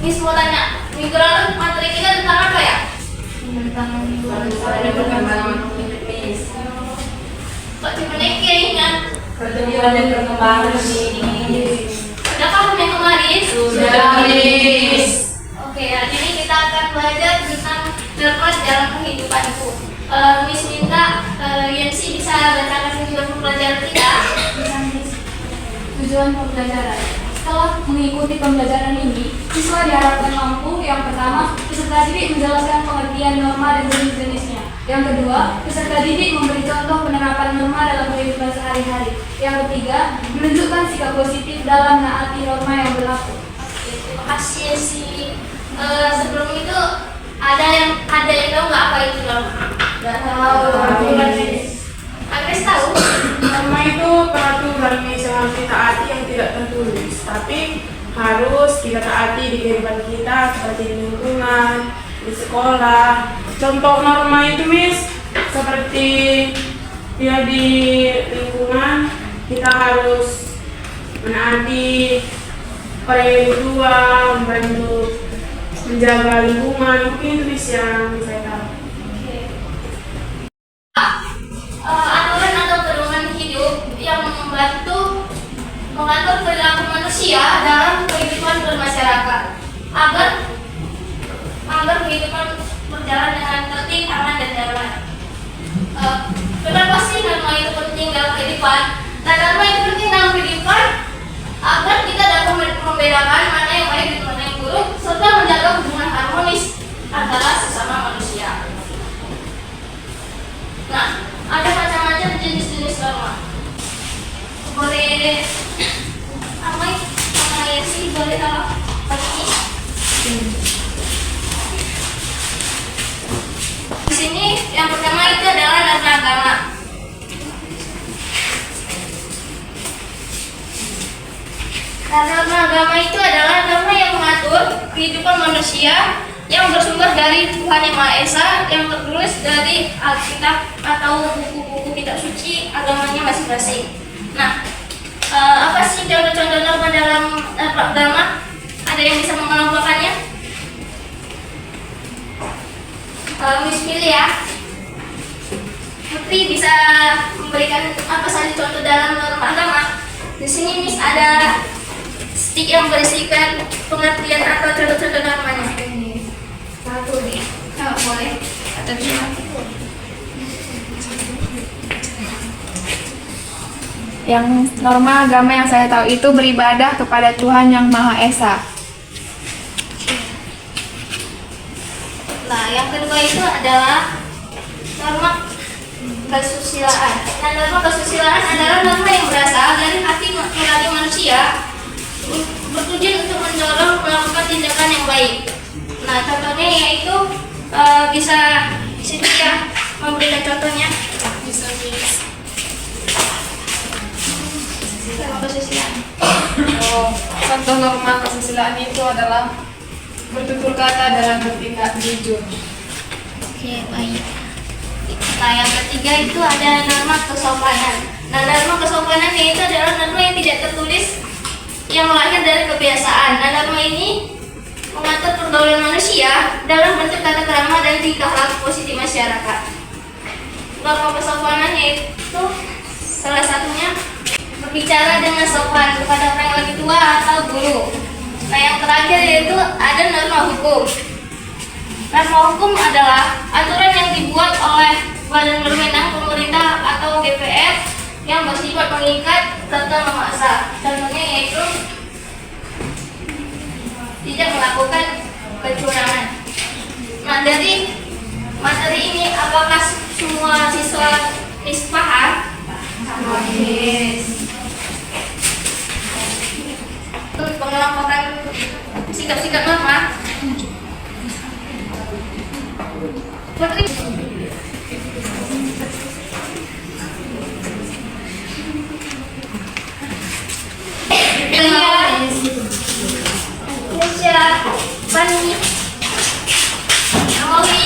Miss mau tanya, minggu lalu materi kita tentang apa ya? Tentang perkembangan Miss. Kok cuma ingat? Pertumbuhan dan perkembangan ini. Sudah paham yang kemarin? Sudah, Miss. Oke, hari ini kita akan belajar tentang norma dalam kehidupanku. Miss minta Yancy bisa bacakan tujuan pembelajaran kita. Bisa, Miss. Tujuan pembelajaran. Setelah mengikuti pembelajaran ini, siswa diharapkan mampu, yang pertama, peserta didik menjelaskan pengertian norma dan jenis-jenisnya. Yang kedua, peserta didik memberi contoh penerapan norma dalam kehidupan sehari-hari. Yang ketiga, menunjukkan sikap positif dalam menaati norma yang berlaku. Terima kasih Yancy. Sebelum itu ada yang tahu nggak apa itu norma? Nggak tahu. Agnes tahu? Norma itu peraturan yang harus kita taati yang tidak tertulis, tapi harus kita taati di kehidupan kita seperti di lingkungan, di sekolah. Contoh norma itu, Miss, seperti ya di lingkungan kita harus menaati orang yang tua, membantu menjaga lingkungan. Mungkin itu Miss yang saya tahu. Aturan atau pedoman hidup yang membantu mengatur perilaku manusia dalam kehidupan bermasyarakat agar kehidupan berjalan dengan tertib, aman dan damai. Kenapa sih norma itu penting dalam kehidupan? Nah, norma itu penting dalam kehidupan agar kita dapat membedakan mana yang baik dan mana yang buruk, serta menjaga hubungan harmonis antara sesama manusia. Nah, ada macam-macam jenis-jenis norma. Boleh Amai sama Yancy boleh tahu pagi? Di sini yang pertama itu adalah norma agama. Nah, norma agama itu adalah norma yang mengatur kehidupan manusia yang bersumber dari Tuhan Yang Maha Esa, yang tertulis dari Alkitab atau buku-buku kitab suci agamanya masing-masing. Nah, apa sih contoh-contoh norma dalam agama? Ada yang bisa mengelompokkannya? Miss pilih ya. Putri bisa memberikan apa saja contoh dalam norma agama. Di sini Miss ada stick yang berisikan pengertian atau contoh-contoh normanya. Satu nih, boleh. Atau dua. Yang norma agama yang saya tahu itu beribadah kepada Tuhan Yang Maha Esa. Nah, yang kedua itu adalah norma kesusilaan. Nah, norma kesusilaan adalah norma yang berasal dari hati nurani manusia, bertujuan untuk mendorong melakukan tindakan yang baik. Nah, contohnya yaitu bisa Cynthia memberikan contohnya. Bisa, Miss. Contoh norma kesusilaan itu adalah bertutur kata dalam bertindak jujur. Oke, baik. Nah, yang ketiga itu ada norma kesopanan. Nah, norma kesopanan itu adalah norma yang tidak tertulis yang lahir dari kebiasaan. Nah, norma ini mengatur pergaulan manusia dalam bentuk tata krama dan tingkah laku positif masyarakat. Norma kesopanan yaitu salah satunya berbicara dengan sopan kepada orang yang lebih tua atau guru. Nah, yang terakhir yaitu ada norma hukum. Norma hukum adalah aturan yang dibuat oleh badan berwenang pemerintah atau DPR yang bersifat mengikat serta memaksa. Contohnya yaitu tidak melakukan kecurangan. Nah, dari materi ini apakah semua siswa paham? Yes. Untuk pengelompokan sikap-sikap norma, Putri. Indonesia, Bani, Amawi.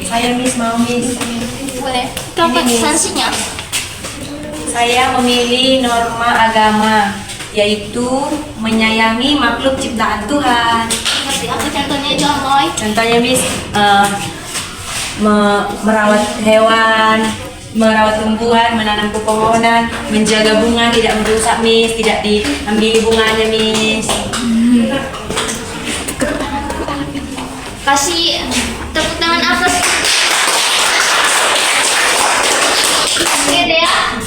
Saya Miss mau Miss. Boleh. Dapat Ini, Miss. sanksinya. Saya memilih norma agama, yaitu menyayangi makhluk ciptaan Tuhan. Seperti apa contohnya Jomoy? Contohnya Miss, merawat hewan, merawat tumbuhan, menanam pepohonan, menjaga bunga tidak merusak Miss, tidak diambil bunganya Miss. Kasih tepuk tangan atas. Oke deh ya.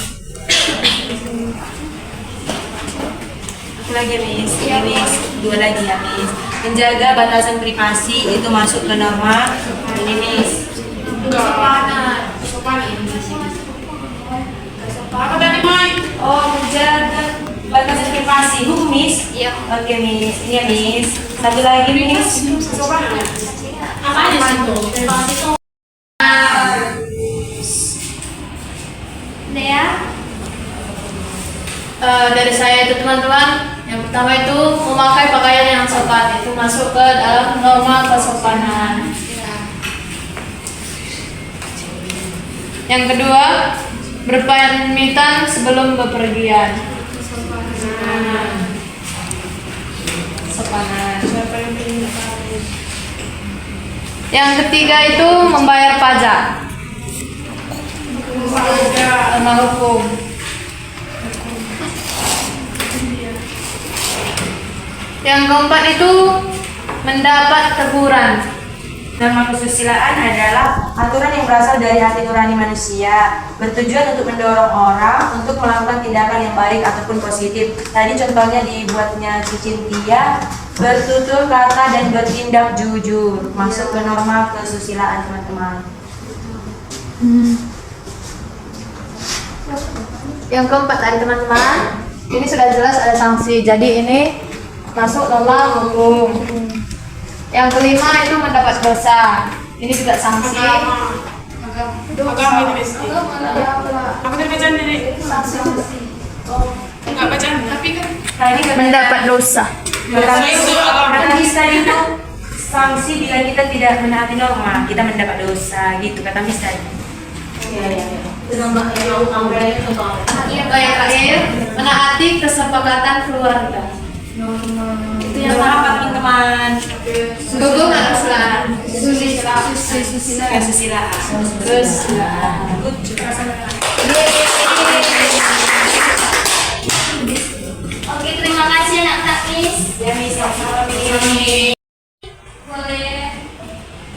Satu lagi Miss, ini Miss, dua lagi ya Miss. Menjaga batasan privasi itu masuk ke norma ini Miss. Kesopanan. Apa tadi, Mai? Oh, menjaga batasan privasi, Miss. Iya. Oke Miss, ini ya Miss. Satu lagi Miss. Kesopanan. Apa aja itu? Deh ya. Dari saya itu teman-teman, yang pertama itu memakai pakaian yang sopan, itu masuk ke dalam norma kesopanan. Yang kedua, berpamitan sebelum bepergian. Sopanan. Yang ketiga itu membayar pajak. Norma hukum. Yang keempat itu mendapat teguran. Norma kesusilaan adalah aturan yang berasal dari hati nurani manusia, bertujuan untuk mendorong orang untuk melakukan tindakan yang baik ataupun positif. Tadi contohnya dibuatnya Cicintia, bertutur kata dan bertindak jujur, masuk ke norma kesusilaan teman-teman. Yang keempat tadi teman-teman, ini sudah jelas ada sanksi. Jadi ini masuk norma hukum. Yang kelima itu mendapat dosa. Ini juga sanksi. Agama itu Miss. Aku tadi bacaan diri. Enggak bacaan. Tapi kan Tadi Mendapat dosa. kata Miss tadi itu sanksi bila kita tidak menaati norma, kita mendapat dosa gitu kata Miss tadi. Yang terakhir, menaati kesepakatan keluarga. Itu yang apa teman-teman? Gugur kesusilaan. Kesusilaan. Oke, terima kasih anak Takmis. Ya Miss, sama-sama Miss. Boleh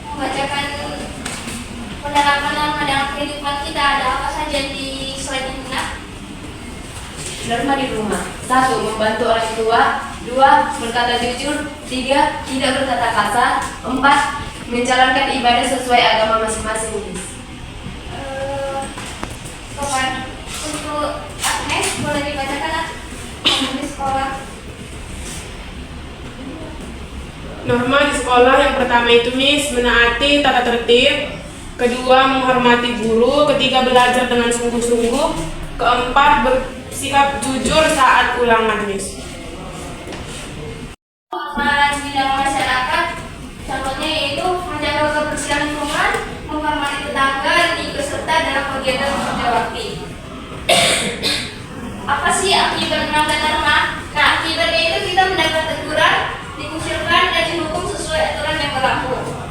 membacakan penerapan norma dalam kehidupan kita, ada apa saja di slide ini nak? Norma di rumah. 1. Membantu orang tua. 2. Berkata jujur. 3. Tidak berkata kasar. 4. Menjalankan ibadah sesuai agama masing-masing. Sopan. Untuk Agnes boleh dibacakan nak? Di sekolah. norma di sekolah yang pertama itu Miss, menaati tata tertib. Kedua, menghormati guru. Ketiga, belajar dengan sungguh-sungguh. Keempat, bersikap jujur saat ulangan Miss. Norma di dalam masyarakat, contohnya yaitu menjaga kebersihan lingkungan, menghormati tetangga, dan ikut serta dalam kegiatan kerja bakti. Apa sih akibat melanggar norma? Nah, akibatnya itu kita mendapat teguran, dikucilkan, dan dihukum sesuai aturan yang berlaku.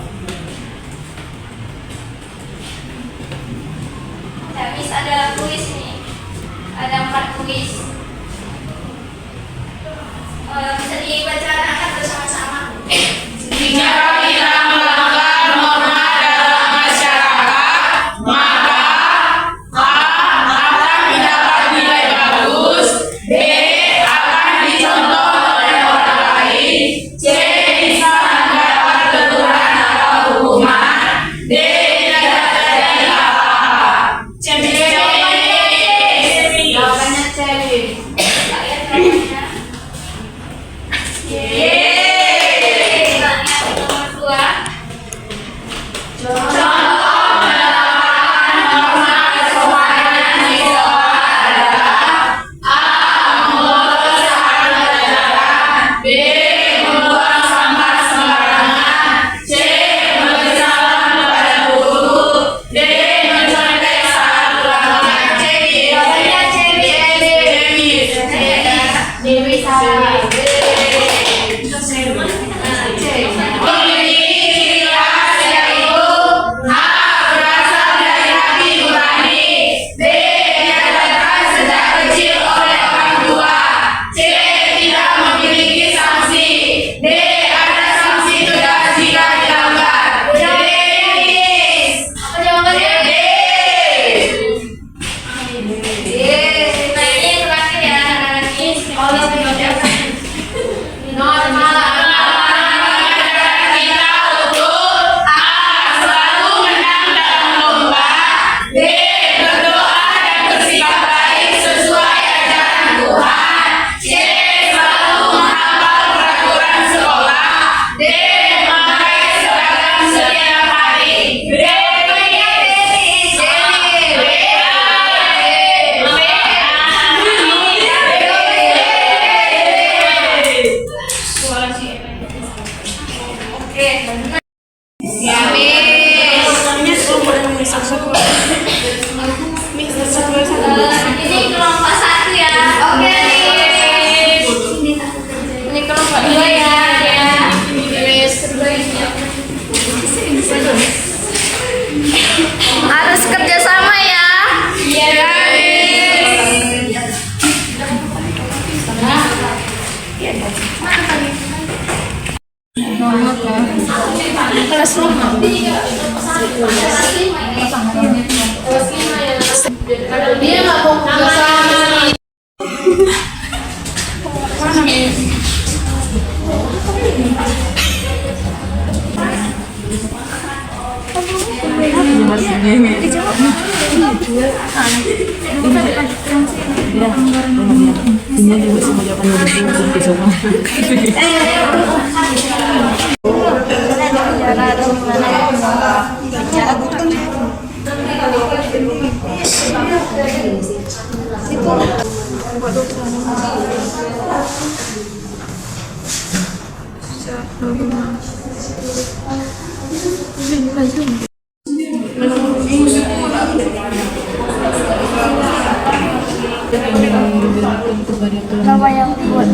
Nah, Miss ada kuis nih, ada 4 kuis. Bisa dibaca anak bersama-sama. Jika kita melanggar norma dalam masyarakat, maka A. akan mendapat nilai bagus. B. akan dicontoh oleh orang lain. C. bisa mendapat teguran atau hukuman. D. tidak terjadi apa-apa. Jawabannya C. Ayat berapanya? Nama yang buat.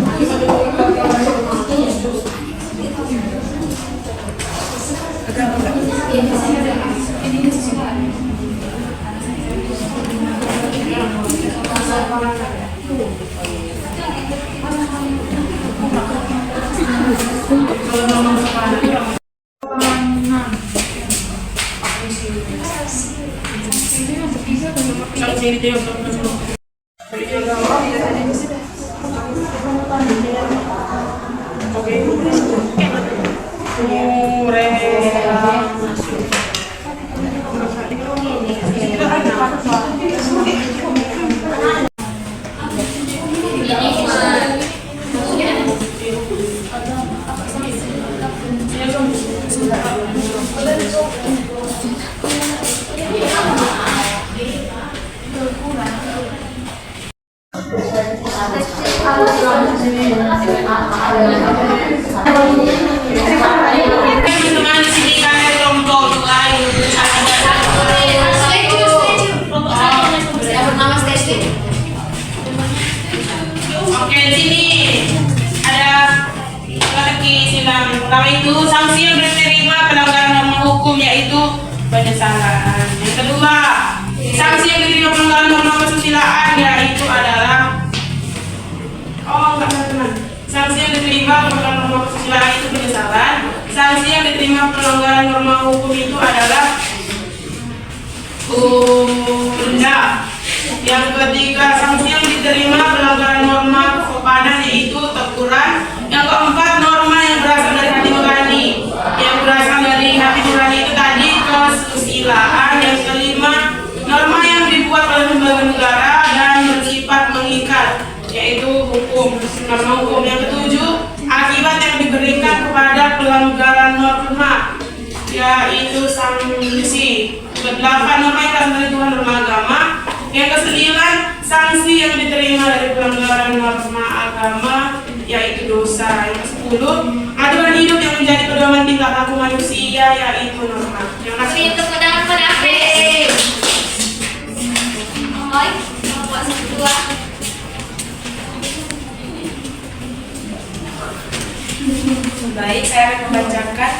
Oke, di sini ada lagi silang. Pertama itu sanksi yang diterima pelanggaran norma hukum yaitu penyesalan. Yang kedua, sanksi yang diterima pelanggaran norma kesusilaan yaitu adalah sanksi yang diterima pelanggaran norma kesusilaan itu penyesalan. Sanksi yang diterima pelanggaran norma hukum itu adalah denda. Yang ketiga, sanksi yang diterima pelanggaran norma kesopanan yaitu teguran. Yang keempat, norma yang berasal dari hati nurani. Yang berasal dari hati nurani itu tadi kesusilaan. Yang kelima, norma yang dibuat oleh lembaga negara dan bersifat mengikat yaitu hukum, norma hukum. Yang ketujuh, akibat yang diberikan kepada pelanggaran norma yaitu sanksi. Kedelapan, norma yang berasal dari Tuhan, norma agama. Yang kesembilan, sanksi yang diterima dari pelanggaran norma agama yaitu dosa. Yang kesepuluh, aturan hidup yang menjadi pedoman tingkah laku manusia yaitu norma. Terima kasih. Beri tepuk tangan pada Apes. Oi, buat dua. Baik, saya akan membacakan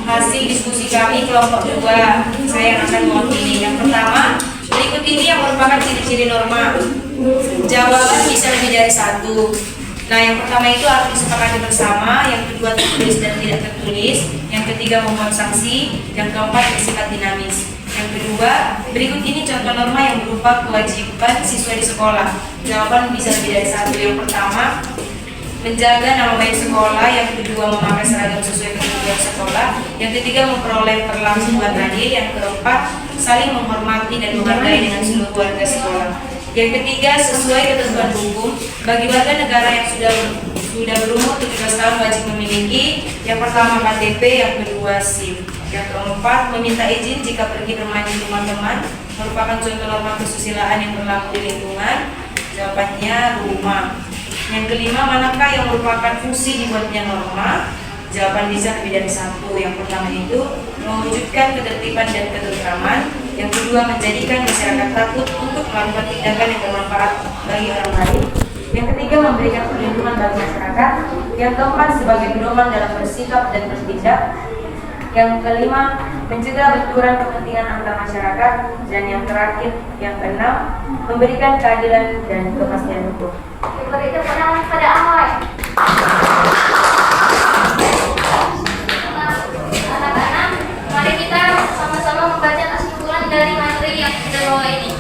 hasil diskusi kami kelompok 2. Saya yang akan mewakili. Yang pertama, berikut ini yang merupakan ciri-ciri norma. Jawaban bisa lebih dari satu. Nah, yang pertama itu harus disepakati bersama, yang kedua tertulis dan tidak tertulis, yang ketiga memuat sanksi, yang keempat bersifat dinamis. Yang kedua, berikut ini contoh norma yang berupa kewajiban siswa di sekolah. Jawaban bisa lebih dari satu. Yang pertama, menjaga nama baik sekolah. Yang kedua, memakai seragam sesuai kebutuhan sekolah. Yang ketiga, memperoleh perlangsungan adil. Yang keempat, saling menghormati dan menghargai dengan seluruh warga sekolah. Yang ketiga, sesuai ketentuan hukum, bagi warga negara yang sudah berumur 17 tahun wajib memiliki yang pertama KTP, yang kedua SIM. Yang keempat, meminta izin jika pergi bermain di rumah teman, merupakan contoh norma kesusilaan yang berlaku di lingkungan. Jawabannya rumah. Yang kelima, manakah yang merupakan fungsi dibuatnya norma? Jawaban bisa lebih dari satu. Yang pertama itu mewujudkan ketertiban dan ketentraman. Yang kedua, menjadikan masyarakat takut untuk melakukan tindakan yang bermanfaat bagi orang lain. Yang ketiga, memberikan perlindungan bagi masyarakat. Yang keempat, sebagai pedoman dalam bersikap dan bertindak. Yang kelima, mencegah benturan kepentingan antar masyarakat. Dan yang terakhir, yang keenam, memberikan keadilan dan kepastian hukum. Beri tepuk tangan pada Ahoy. Anak-anak, mari kita sama-sama membaca kesimpulan dari materi yang kita bawa ini.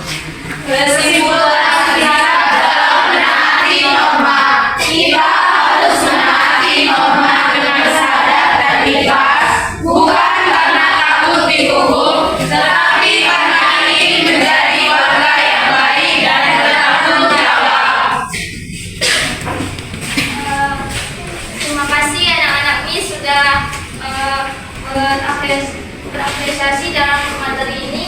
Kesimpulan kita adalah menaati norma. Kita harus menaati norma dengan sadar dan ikhlas, bukan karena takut dihukum, tetapi karena ingin menjadi warga yang baik dan bertanggung jawab. sudah berapresiasi dalam materi ini.